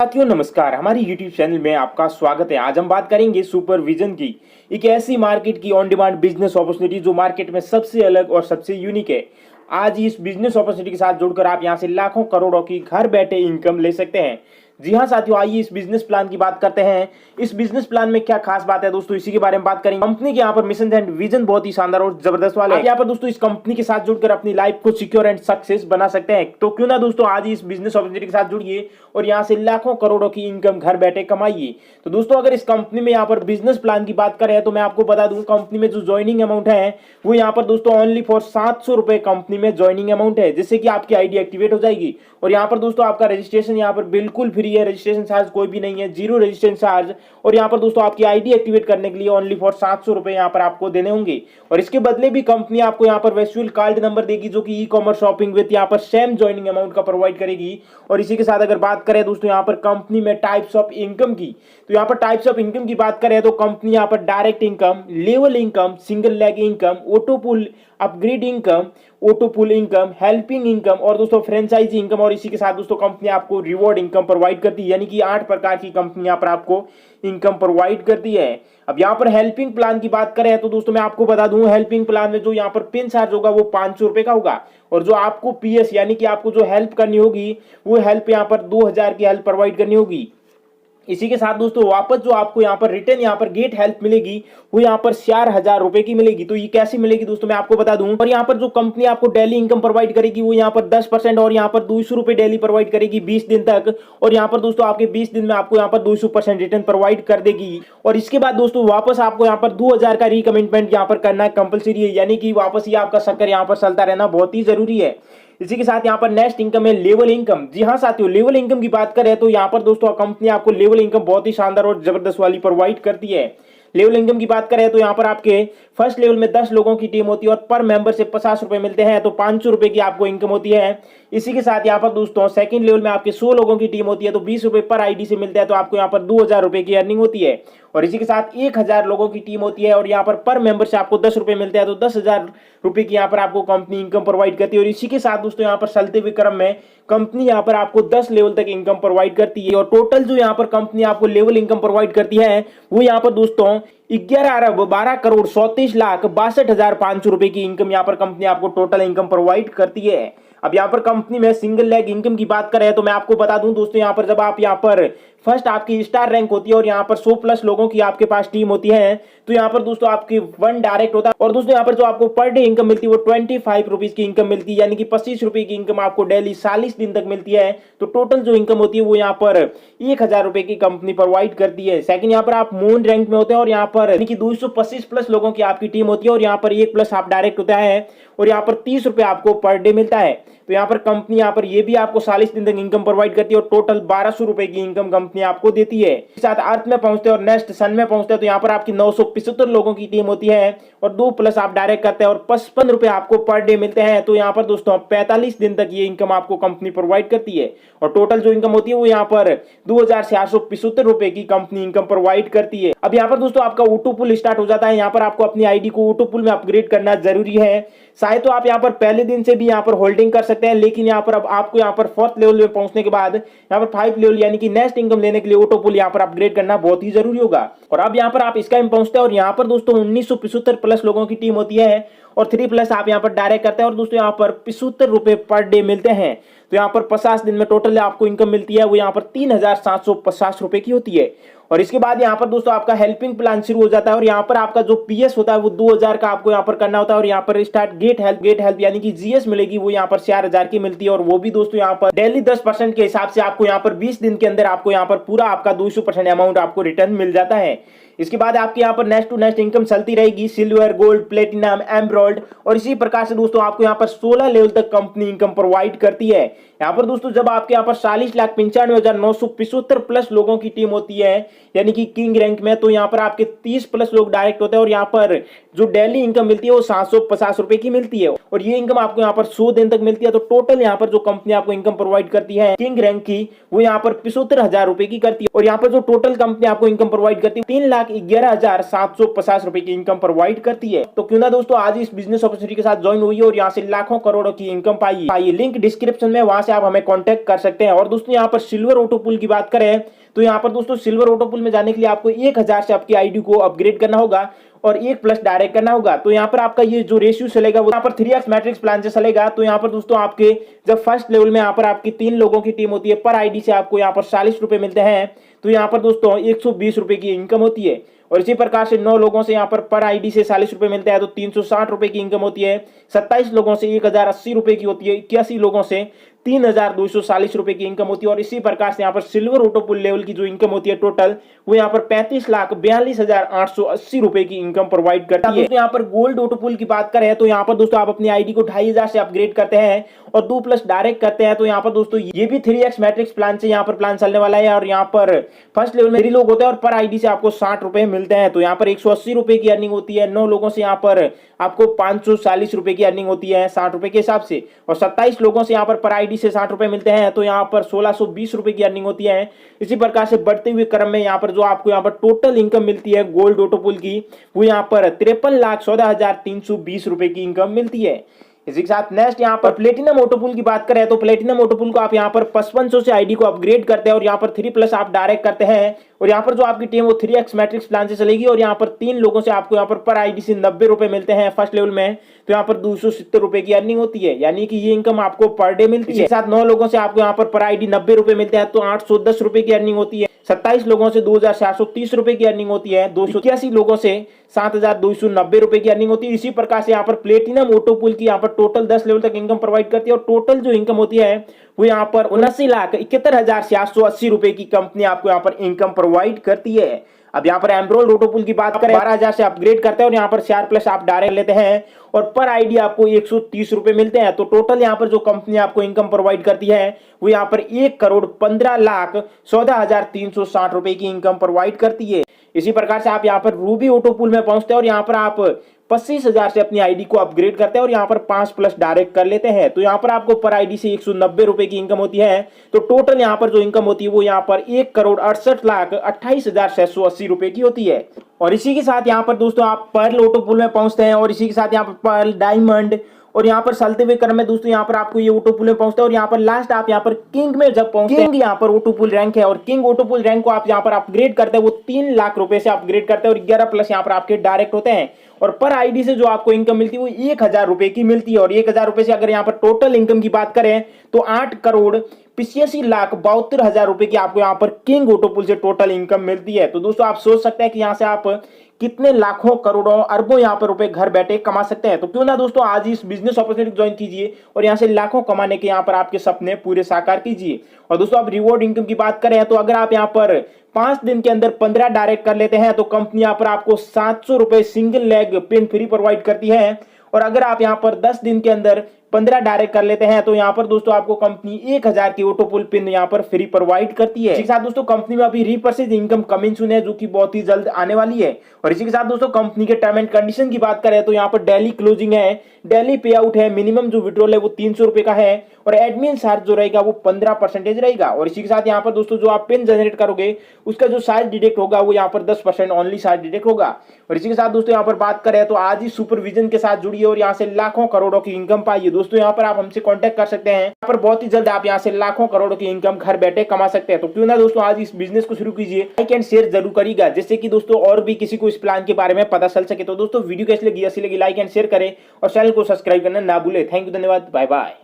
साथियों नमस्कार, हमारी YouTube चैनल में आपका स्वागत है। आज हम बात करेंगे सुपरविजन की, एक ऐसी मार्केट की ऑन डिमांड बिजनेस अपॉर्चुनिटी जो मार्केट में सबसे अलग और सबसे यूनिक है। आज इस बिजनेस अपॉर्चुनिटी के साथ जुड़कर आप यहां से लाखों करोड़ों की घर बैठे इनकम ले सकते हैं। जी हाँ साथियों, आइए इस बिजनेस प्लान की बात करते हैं। इस बिजनेस प्लान में क्या खास बात है दोस्तों, इसी के बारे में बात करेंगे। कंपनी के यहाँ पर मिशन एंड विजन बहुत ही शानदार और जबरदस्त वाले हैं। यहाँ पर दोस्तों इस कंपनी के साथ जुड़कर अपनी लाइफ को सिक्योर एंड सक्सेस बना सकते हैं। तो क्यों ना दोस्तों आज इस बिजनेस अपॉर्चुनिटी के साथ जुड़िए और यहाँ से लाखों करोड़ों की इनकम घर बैठे कमाइए। तो दोस्तों अगर इस कंपनी में यहाँ पर बिजनेस प्लान की बात करें तो मैं आपको बता दूं, कंपनी में जो ज्वाइनिंग अमाउंट है वो यहाँ पर दोस्तों ओनली फॉर 700 रुपए कंपनी में ज्वाइनिंग अमाउंट है, जिससे कि आपकी आईडी एक्टिवेट हो जाएगी। और यहाँ पर दोस्तों आपका रजिस्ट्रेशन यहाँ पर बिल्कुल फ्री है, रजिस्ट्रेशन चार्ज कोई भी नहीं है, जीरो रजिस्ट्रेशन चार्ज। और यहाँ पर दोस्तों आपकी आईडी एक्टिवेट करने के लिए ओनली फॉर 700 रुपए यहाँ पर आपको देने होंगे। और इसके बदले भी कंपनी आपको यहाँ पर वर्चुअल कार्ड नंबर देगी, जो कि ई कॉमर्स शॉपिंग विद यहाँ पर सेम ज्वाइनिंग अमाउंट का प्रोवाइड करेगी। और इसी के साथ अगर बात करें दोस्तों यहाँ पर कंपनी में टाइप्स ऑफ इनकम की, तो यहाँ पर टाइप्स ऑफ इनकम की बात करें तो कंपनी यहाँ पर direct income, level income, single leg income, auto pull, upgrade income, auto pull income, helping income और दोस्तों फ्रेंचाइजी इनकम। और इसी के साथ दोस्तों कंपनी आपको रिवॉर्ड इनकम प्रोवाइड करती है, यानी कि 8 प्रकार की कंपनी यहाँ पर आपको इनकम प्रोवाइड करती है। अब यहाँ पर हेल्पिंग प्लान की बात करें तो दोस्तों मैं आपको बता दूं, हेल्पिंग प्लान में जो यहाँ पर पिन चार्ज होगा वो 500 रुपए का होगा। और जो आपको पीएस यानी कि आपको जो हेल्प करनी होगी वो हेल्प यहाँ पर 2000 की हेल्प प्रोवाइड करनी होगी। इसी के साथ दोस्तों वापस जो आपको यहाँ पर रिटर्न यहाँ पर गेट हेल्प मिलेगी वो यहाँ पर 4000 रुपए की मिलेगी। तो ये कैसी मिलेगी दोस्तों मैं आपको बता दूं। और यहाँ पर जो कंपनी आपको डेली इनकम प्रोवाइड करेगी वो यहाँ पर 10% और यहाँ पर 200 रुपए डेली प्रोवाइड करेगी 20 दिन तक। और यहाँ पर दोस्तों आपके 20 दिन में आपको यहाँ पर 200% रिटर्न प्रोवाइड कर देगी। और इसके बाद दोस्तों वापस आपको यहाँ पर 2000 का रिकमिटमेंट यहाँ पर करना कंपलसरी है, यानी कि वापस ही आपका चक्कर यहाँ पर चलता रहना बहुत ही जरूरी है। इसी के साथ यहाँ पर नेक्स्ट इनकम है लेवल इनकम। जी हाँ साथियों, लेवल इनकम की बात करें तो यहाँ पर दोस्तों कंपनी आपको लेवल इनकम बहुत ही शानदार और जबरदस्त वाली प्रोवाइड करती है। लेवल इनकम की बात करें तो यहाँ पर आपके फर्स्ट लेवल में 10 लोगों की टीम होती है और पर मेंबर से 50 रुपए मिलते हैं, तो 500 रुपए की आपको इनकम होती है। इसी के साथ यहाँ पर दोस्तों सेकंड लेवल में आपके 100 लोगों की टीम होती है, तो 20 रुपए पर आईडी से मिलते हैं, तो आपको यहाँ पर 2000 रुपए की अर्निंग होती है। और इसी के साथ 1000 लोगों की टीम होती है और यहाँ पर मेंबर से आपको 10 रुपए मिलते हैं, तो 10,000 रुपए की यहाँ पर आपको कंपनी इनकम प्रोवाइड करती है। और इसी के साथ दोस्तों यहाँ पर चलते हुए क्रम में कंपनी यहाँ पर आपको 10 लेवल तक इनकम प्रोवाइड करती है। और टोटल जो यहाँ पर कंपनी आपको लेवल इनकम प्रोवाइड करती है वो यहाँ पर दोस्तों 11,12,34,62,500 रुपए की इनकम यहाँ पर कंपनी आपको टोटल इनकम प्रोवाइड करती है। अब यहाँ पर कंपनी में सिंगल लेग इनकम की बात करें तो मैं आपको बता दूं दोस्तों, यहाँ पर जब आप यहाँ पर फर्स्ट आपकी स्टार रैंक होती है और यहाँ पर 100 प्लस लोगों की आपके पास टीम होती है, तो यहाँ पर दोस्तों आपकी 1 डायरेक्ट होता है। और दोस्तों यहाँ पर जो आपको पर डे इनकम मिलती है वो 25 रुपीज की इनकम मिलती है, यानी कि 25 रुपए की इनकम आपको डेली 40 दिन तक मिलती है। तो टोटल जो इनकम होती है वो यहाँ पर 1000 रुपए की कंपनी प्रोवाइड करती है। सेकंड यहाँ पर आप मून रैंक में होते हैं और यहाँ पर यानी कि 225 प्लस लोगों की आपकी टीम होती है और यहाँ पर 1 प्लस आप डायरेक्ट होता है और यहाँ पर 30 रुपए आपको पर डे मिलता है। तो यहाँ पर कंपनी यहाँ पर ये भी आपको 40 दिन तक इनकम प्रोवाइड करती है और टोटल 1200 रुपए की इनकम कंपनी आपको देती है। साथ अर्थ में पहुंचते हैं और नेक्स्ट सन में पहुंचते हैं, तो यहाँ पर आपकी 975 लोगों की टीम होती है और 2 प्लस आप डायरेक्ट करते हैं और 55 रुपए आपको पर डे मिलते हैं। तो यहाँ पर दोस्तों 45 दिन तक ये इनकम आपको कंपनी प्रोवाइड करती है और टोटल जो इनकम होती है वो यहाँ पर 2475 रुपए की कंपनी इनकम प्रोवाइड करती है। अब यहाँ पर दोस्तों आपका ऑटो पुल स्टार्ट हो जाता है। यहाँ पर आपको अपनी आईडी को ऑटो पुल में अपग्रेड करना जरूरी है। शायद तो आप यहाँ पर पहले दिन से भी यहाँ पर होल्डिंग कर सकते हैं, लेकिन यहाँ पर अब आपको यहाँ पर 4th लेवल में पहुंचने के बाद यहाँ पर 5 लेवल यानी कि नेक्स्ट इनकम लेने के लिए ऑटो पुल यहाँ पर अपग्रेड करना बहुत ही जरूरी होगा। और अब यहाँ पर आप इसका में पहुंचते हैं और यहाँ पर दोस्तों 1975 प्लस लोगों की टीम होती है और 3 प्लस आप यहाँ पर डायरेक्ट करते हैं और दोस्तों यहाँ पर 75 रुपए पर डे मिलते हैं। तो यहाँ पर 50 दिन में टोटल आपको इनकम मिलती है वो यहाँ पर 3750 रुपए की होती है। और इसके बाद यहाँ पर दोस्तों आपका हेल्पिंग प्लान शुरू हो जाता है और यहाँ पर आपका जो पीएस होता है वो 2000 का आपको यहाँ पर करना होता है और यहाँ पर स्टार्ट गेट हेल्प यानी कि जीएस मिलेगी वो यहाँ पर 4000 की मिलती है। और वो भी दोस्तों यहाँ पर डेली 10% के हिसाब से आपको यहाँ पर 20 दिन के अंदर आपको यहाँ पर पूरा आपका 200% अमाउंट आपको रिटर्न मिल जाता है। इसके बाद आपके यहाँ पर नेक्स्ट टू नेक्स्ट इनकम चलती रहेगी, सिल्वर, गोल्ड, प्लेटिनम, एमराल्ड। और इसी प्रकार से दोस्तों आपको यहाँ पर 16 लेवल तक कंपनी इनकम प्रोवाइड करती है। यहाँ पर दोस्तों जब आपके यहाँ पर 40,95,975 प्लस लोगों की टीम होती है, यानी कि किंग रैंक में, तो यहाँ पर आपके 30 प्लस लोग डायरेक्ट होते हैं और यहाँ पर जो डेली इनकम मिलती है वो 750 रुपए की मिलती है और ये इनकम आपको यहाँ पर 100 दिन तक मिलती है। तो टोटल यहाँ पर जो कंपनी आपको इनकम प्रोवाइड करती है किंग रैंक की, वो यहाँ पर 75,000 रुपए की करती है और यहाँ पर जो टोटल कंपनी आपको इनकम प्रोवाइड करती है 3,11,750 रुपए की इनकम प्रोवाइड करती है। तो क्यों ना दोस्तों आज इस बिजनेस अपॉर्चुनिटी के साथ ज्वाइन हुई और यहाँ से लाखों करोड़ों की इनकम पाइए। लिंक डिस्क्रिप्शन में, वहां से आप हमें कॉन्टेक्ट कर सकते हैं। और दोस्तों यहाँ पर सिल्वर ऑटो पूल की बात करें तो यहाँ पर दोस्तों सिल्वर ऑटो पूल में जाने के लिए आपको 1000 से आपकी आईडी को अपग्रेड करना होगा और 1+ डायरेक्ट करना होगा। तो यहाँ पर आपका ये जो रेशियो चलेगा वो यहाँ पर 3x मैट्रिक्स प्लान से चलेगा। तो यहाँ पर दोस्तों आपके जब फर्स्ट लेवल में यहाँ पर आपकी 3 लोगों की टीम होती है, पर आईडी से आपको यहाँ पर 40 रुपए मिलते हैं। तो यहाँ पर दोस्तों 120 रुपए की इनकम होती है और इसी प्रकार से 9 लोगों से यहाँ पर आईडी से 40 रुपए मिलते हैं तो 360 रुपए की इनकम होती है। 27 लोगों से 1080 रुपए की होती है। 81 लोगों से 3,240 रुपए की इनकम होती है और इसी प्रकार से यहाँ पर सिल्वर ऑटो पूल लेवल की जो इनकम होती है टोटल, वो यहाँ पर 35,42,880 रुपए की इनकम प्रोवाइड करती है। यहाँ पर गोल्ड ऑटो पूल की बात करें तो यहाँ पर दोस्तों आप अपनी आईडी को 2,500 से अपग्रेड करते हैं और 2+ डायरेक्ट करते हैं। तो यहाँ पर दोस्तों ये भी 3x मैट्रिक्स प्लान से यहाँ पर प्लान चलने वाला है और यहाँ पर फर्स्ट लेवल में 3 लोग होते हैं और पर आईडी से आपको 60 रुपए मिलते हैं। तो यहाँ पर 180 रुपए की अर्निंग होती है। 9 लोगों से यहाँ पर आपको 540 रुपए की अर्निंग होती है 60 रुपए के हिसाब से और 27 लोगों से यहाँ पर आईडी से 60 रुपए मिलते हैं तो यहाँ पर 1620 रुपए की अर्निंग होती है। इसी प्रकार से बढ़ते हुए क्रम में यहाँ पर जो आपको यहाँ पर टोटल इनकम मिलती है गोल्ड ऑटो पूल की, वो यहाँ पर 53,14,320 रुपए की इनकम मिलती है। इसी के साथ नेक्स्ट यहाँ पर प्लेटिनम ऑटो पूल की बात करें तो प्लेटिनम ऑटो पूल को आप यहाँ पर 5500 से आईडी को अपग्रेड करते हैं और यहाँ पर 3+ आप डायरेक्ट करते हैं और यहाँ पर जो आपकी टीम वो 3x मैट्रिक्स प्लान से चलेगी और यहाँ पर 3 लोगों से आपको यहाँ पर आईडी से 90 रुपए मिलते हैं फर्स्ट लेवल में। तो यहाँ पर 270 रुपए की अर्निंग होती है, यानी कि ये इनकम आपको पर डे मिलती है। साथ 9 लोगों से आपको यहाँ पर आईडी 90 रुपए मिलते हैं तो 810 रुपए की अर्निंग होती है। 27 लोगों से 2,430 रुपए की अर्निंग होती है। 281 लोगों से 7,290 रुपए की अर्निंग होती है। इसी प्रकार से यहाँ पर प्लेटिनम ऑटो पूल की यहाँ पर टोटल 10 लेवल तक इनकम प्रोवाइड करती है और टोटल जो इनकम होती है वो यहाँ पर 79,71,780 रुपए की कंपनी आपको यहाँ पर इनकम प्रोवाइड करती है। अब यहाँ पर एमरोल्ड ऑटो पूल की बात करें 12,000 से अपग्रेड करते हैं और यहाँ पर 4+ आप डायरेक्ट लेते हैं और पर आईडी आपको 130 रुपए मिलते हैं। तो टोटल यहाँ पर जो कंपनी आपको इनकम प्रोवाइड करती है वो यहाँ पर 1,15,14,360 रुपए की इनकम प्रोवाइड करती है। इसी प्रकार से आप यहाँ पर रूबी ऑटो पूल में पहुंचते हैं और यहाँ पर आप 25,000 से अपनी आईडी को अपग्रेड करते हैं और यहाँ पर 5+ डायरेक्ट कर लेते हैं। तो यहाँ पर आपको पर आईडी से 190 रुपए की इनकम होती है। तो टोटल यहाँ पर जो इनकम होती है वो यहाँ पर 1,68,28,680 रुपए की होती है। और इसी के साथ यहाँ पर दोस्तों आप पर्ल ऑटो पूल में पहुंचते हैं और इसी के साथ यहाँ पर पर्ल, डायमंड और यहाँ पर चलते हुए क्रम में दोस्तों यहाँ पर आपको ये ऑटो पूल में पहुंचता है और यहाँ पर लास्ट आप यहाँ पर किंग में जब पहुंचते हैं, यहाँ पर ऑटो पूल रैंक है और किंग ऑटो पूल रैंक को आप यहाँ पर अपग्रेड करते हैं वो 3 लाख रुपए से अपग्रेड करते हैं और 11+ यहाँ पर आपके डायरेक्ट होते हैं और पर आईडी से जो आपको इनकम मिलती है वो 1,000 रुपए की मिलती है। और 1,000 रुपए से अगर यहाँ पर टोटल इनकम की बात करें तो 8,85,72,000 रुपए की आपको यहाँ पर किंग ऑटो पूल से टोटल इनकम मिलती है। तो दोस्तों आप सोच सकते हैं कि यहाँ से आप कितने लाखों करोड़ों अरबों यहाँ पर रुपए घर बैठे कमा सकते हैं। तो क्यों ना दोस्तों आज इस बिजनेस अपॉर्चुनिटी ज्वाइन कीजिए और यहाँ से लाखों कमाने के यहाँ पर आपके सपने पूरे साकार कीजिए। और दोस्तों आप रिवॉर्ड इनकम की बात करें तो अगर आप यहाँ पर 5 दिन के अंदर 15 डायरेक्ट कर लेते हैं तो कंपनी यहाँ पर आपको 700 रुपए single leg pin free provide करती है और अगर आप यहाँ पर 10 दिन के अंदर 15 डायरेक्ट कर लेते हैं तो यहाँ पर दोस्तों आपको कंपनी 1,000 की ऑटो पूल पिन यहाँ पर फ्री प्रोवाइड करती है। इसी के साथ दोस्तों कंपनी में अभी रीपर्चेज इनकम कमिंग सुन है जो कि बहुत ही जल्द आने वाली है। और इसी के साथ दोस्तों कंपनी के टर्म एंड कंडीशन की बात करें तो यहाँ पर डेली क्लोजिंग है, डेली पे आउट है, मिनिमम जो विड्रॉल है वो 300 रुपए का है और एडमिन चार्ज जो रहेगा वो 15% रहेगा। और इसी के साथ यहाँ पर दोस्तों जो आप पिन जनरेट करोगे उसका जो चार्ज डिडक्ट होगा वो यहाँ पर 10% ओनली चार्ज डिडक्ट होगा। और इसी के साथ दोस्तों यहाँ पर बात करें तो आज ही सुपरविजन के साथ जुड़िए और यहाँ से लाखों करोड़ों की इनकम पाइए। दोस्तों यहाँ पर आप हमसे कांटेक्ट कर सकते हैं, यहाँ पर बहुत ही जल्द आप यहाँ से लाखों करोड़ों की इनकम घर बैठे कमा सकते हैं। तो क्यों ना दोस्तों आज इस बिजनेस को शुरू कीजिए, लाइक एंड शेयर जरूर करिएगा जिससे कि दोस्तों और भी किसी को इस प्लान के बारे में पता चल सके। तो दोस्तों वीडियो कैसी लगी, अच्छी लगी लाइक एंड शेयर करें और चैनल को सब्सक्राइब करना ना भूले। थैंक यू, धन्यवाद, बाय बाय।